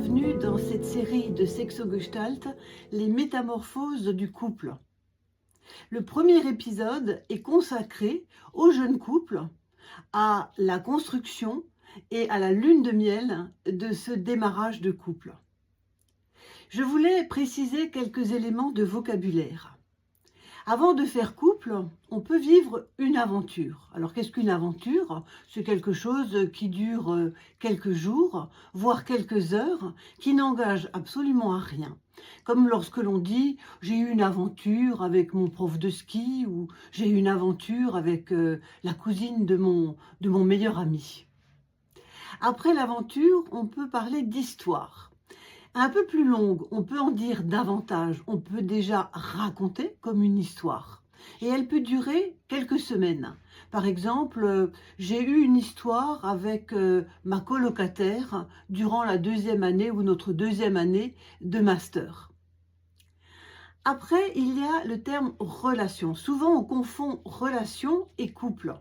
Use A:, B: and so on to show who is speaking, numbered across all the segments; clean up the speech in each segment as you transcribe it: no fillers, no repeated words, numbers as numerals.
A: bienvenue dans cette série de Sexo-Gestalt, les métamorphoses du couple. Le premier épisode est consacré au jeune couple, à la construction et à la lune de miel de ce démarrage de couple. Je voulais préciser quelques éléments de vocabulaire. Avant de faire couple, on peut vivre une aventure. Alors qu'est-ce qu'une aventure? C'est quelque chose qui dure quelques jours, voire quelques heures, qui n'engage absolument à rien. Comme lorsque l'on dit « j'ai eu une aventure avec mon prof de ski » ou « j'ai eu une aventure avec la cousine de mon meilleur ami ». Après l'aventure, on peut parler d'histoire. Un peu plus longue, on peut en dire davantage, on peut déjà raconter comme une histoire. Et elle peut durer quelques semaines. Par exemple, j'ai eu une histoire avec ma colocataire durant la deuxième année ou notre deuxième année de master. Après, il y a le terme relation. Souvent, on confond relation et couple.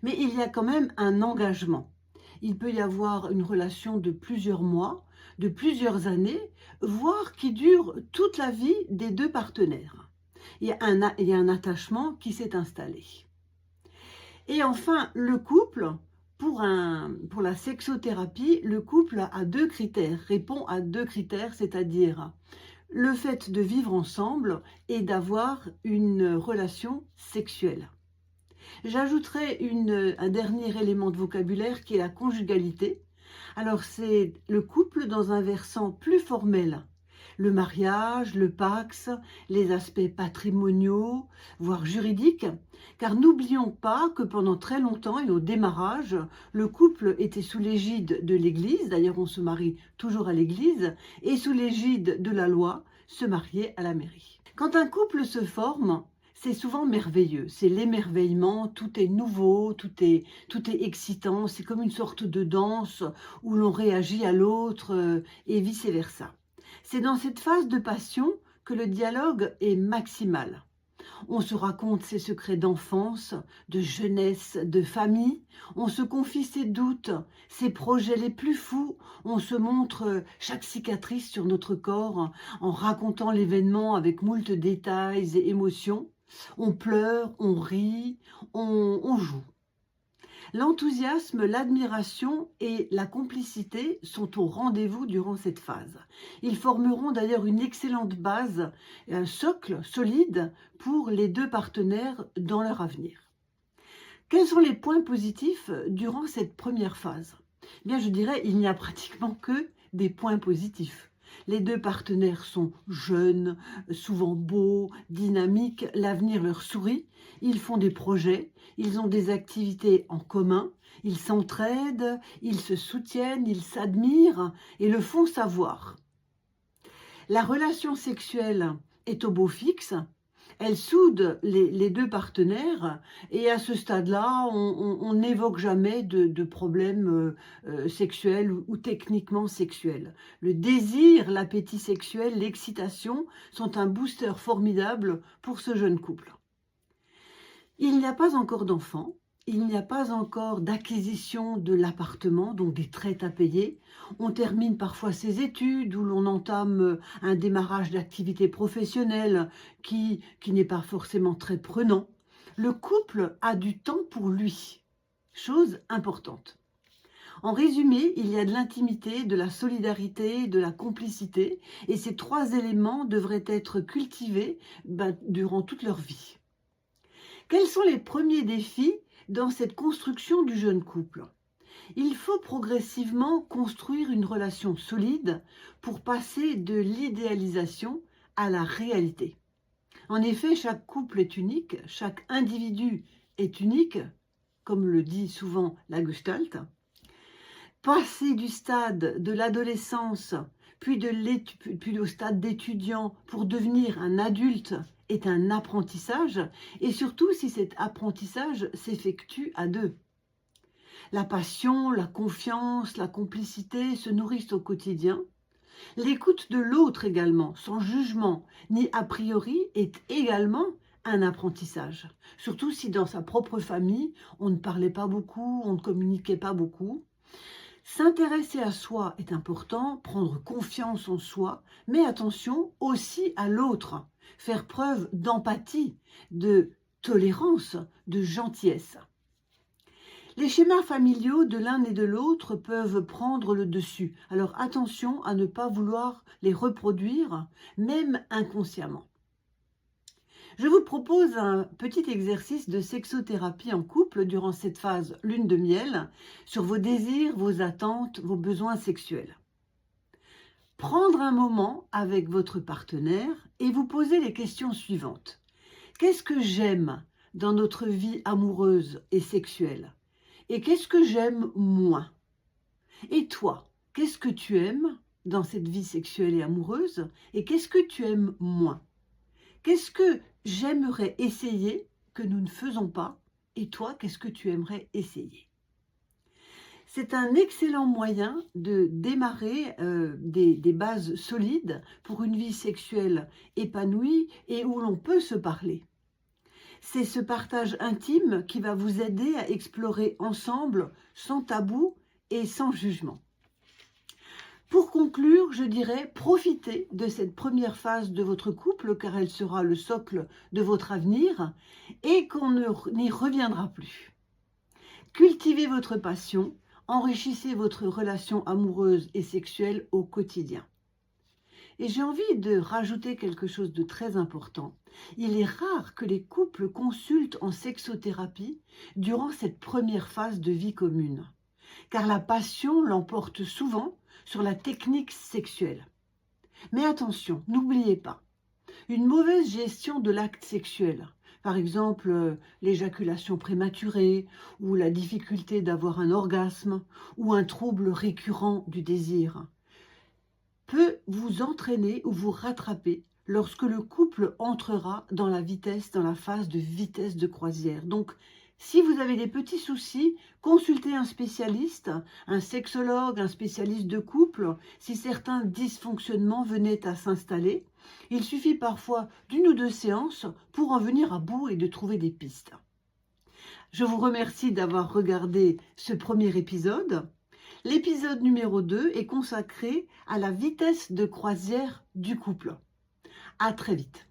A: Mais il y a quand même un engagement. Il peut y avoir une relation de plusieurs mois, de plusieurs années, voire qui dure toute la vie des deux partenaires. Il y a un attachement qui s'est installé. Et enfin, le couple, pour la sexothérapie, le couple a deux critères, répond à deux critères, c'est-à-dire le fait de vivre ensemble et d'avoir une relation sexuelle. J'ajouterai un dernier élément de vocabulaire qui est la conjugalité. Alors c'est le couple dans un versant plus formel. Le mariage, le pax, les aspects patrimoniaux, voire juridiques. Car n'oublions pas que pendant très longtemps et au démarrage, le couple était sous l'égide de l'Église, d'ailleurs on se marie toujours à l'Église, et sous l'égide de la loi, se marier à la mairie. Quand un couple se forme, c'est souvent merveilleux, c'est l'émerveillement, tout est nouveau, tout est excitant, c'est comme une sorte de danse où l'on réagit à l'autre et vice-versa. C'est dans cette phase de passion que le dialogue est maximal. On se raconte ses secrets d'enfance, de jeunesse, de famille. On se confie ses doutes, ses projets les plus fous. On se montre chaque cicatrice sur notre corps en racontant l'événement avec moult détails et émotions. On pleure, on rit, on joue. L'enthousiasme, l'admiration et la complicité sont au rendez-vous durant cette phase. Ils formeront d'ailleurs une excellente base, un socle solide pour les deux partenaires dans leur avenir. Quels sont les points positifs durant cette première phase? Eh bien, je dirais il n'y a pratiquement que des points positifs. Les deux partenaires sont jeunes, souvent beaux, dynamiques, l'avenir leur sourit, ils font des projets, ils ont des activités en commun, ils s'entraident, ils se soutiennent, ils s'admirent et le font savoir. La relation sexuelle est au beau fixe, elle soude les deux partenaires et à ce stade-là, on n'évoque jamais de problèmes sexuels ou techniquement sexuels. Le désir, l'appétit sexuel, l'excitation sont un booster formidable pour ce jeune couple. Il n'y a pas encore d'enfants. Il n'y a pas encore d'acquisition de l'appartement, donc des traites à payer. On termine parfois ses études ou l'on entame un démarrage d'activité professionnelle qui n'est pas forcément très prenant. Le couple a du temps pour lui, chose importante. En résumé, il y a de l'intimité, de la solidarité, de la complicité et ces trois éléments devraient être cultivés durant toute leur vie. Quels sont les premiers défis dans cette construction du jeune couple? Il faut progressivement construire une relation solide pour passer de l'idéalisation à la réalité. En effet, chaque couple est unique, chaque individu est unique, comme le dit souvent la Gestalt. Passer du stade de l'adolescence, puis au stade d'étudiant pour devenir un adulte est un apprentissage, et surtout si cet apprentissage s'effectue à deux. La passion, la confiance, la complicité se nourrissent au quotidien. L'écoute de l'autre également, sans jugement ni a priori, est également un apprentissage. Surtout si dans sa propre famille, on ne parlait pas beaucoup, on ne communiquait pas beaucoup. S'intéresser à soi est important, prendre confiance en soi, mais attention aussi à l'autre, faire preuve d'empathie, de tolérance, de gentillesse. Les schémas familiaux de l'un et de l'autre peuvent prendre le dessus, alors attention à ne pas vouloir les reproduire, même inconsciemment. Je vous propose un petit exercice de sexothérapie en couple durant cette phase lune de miel sur vos désirs, vos attentes, vos besoins sexuels. Prendre un moment avec votre partenaire et vous poser les questions suivantes. Qu'est-ce que j'aime dans notre vie amoureuse et sexuelle? Et qu'est-ce que j'aime moins? Et toi, qu'est-ce que tu aimes dans cette vie sexuelle et amoureuse? Et qu'est-ce que tu aimes moins? Qu'est-ce que j'aimerais essayer que nous ne faisons pas? Et toi, qu'est-ce que tu aimerais essayer? C'est un excellent moyen de démarrer des bases solides pour une vie sexuelle épanouie et où l'on peut se parler. C'est ce partage intime qui va vous aider à explorer ensemble, sans tabou et sans jugement. Pour conclure, je dirais, profitez de cette première phase de votre couple, car elle sera le socle de votre avenir et qu'on n'y reviendra plus. Cultivez votre passion, enrichissez votre relation amoureuse et sexuelle au quotidien. Et j'ai envie de rajouter quelque chose de très important. Il est rare que les couples consultent en sexothérapie durant cette première phase de vie commune, car la passion l'emporte souvent sur la technique sexuelle. Mais attention, n'oubliez pas, une mauvaise gestion de l'acte sexuel, par exemple l'éjaculation prématurée ou la difficulté d'avoir un orgasme ou un trouble récurrent du désir, peut vous entraîner ou vous rattraper lorsque le couple entrera dans la phase de vitesse de croisière. Donc, si vous avez des petits soucis, consultez un spécialiste, un sexologue, un spécialiste de couple. Si certains dysfonctionnements venaient à s'installer, il suffit parfois d'une ou deux séances pour en venir à bout et de trouver des pistes. Je vous remercie d'avoir regardé ce premier épisode. L'épisode numéro 2 est consacré à la vitesse de croisière du couple. À très vite.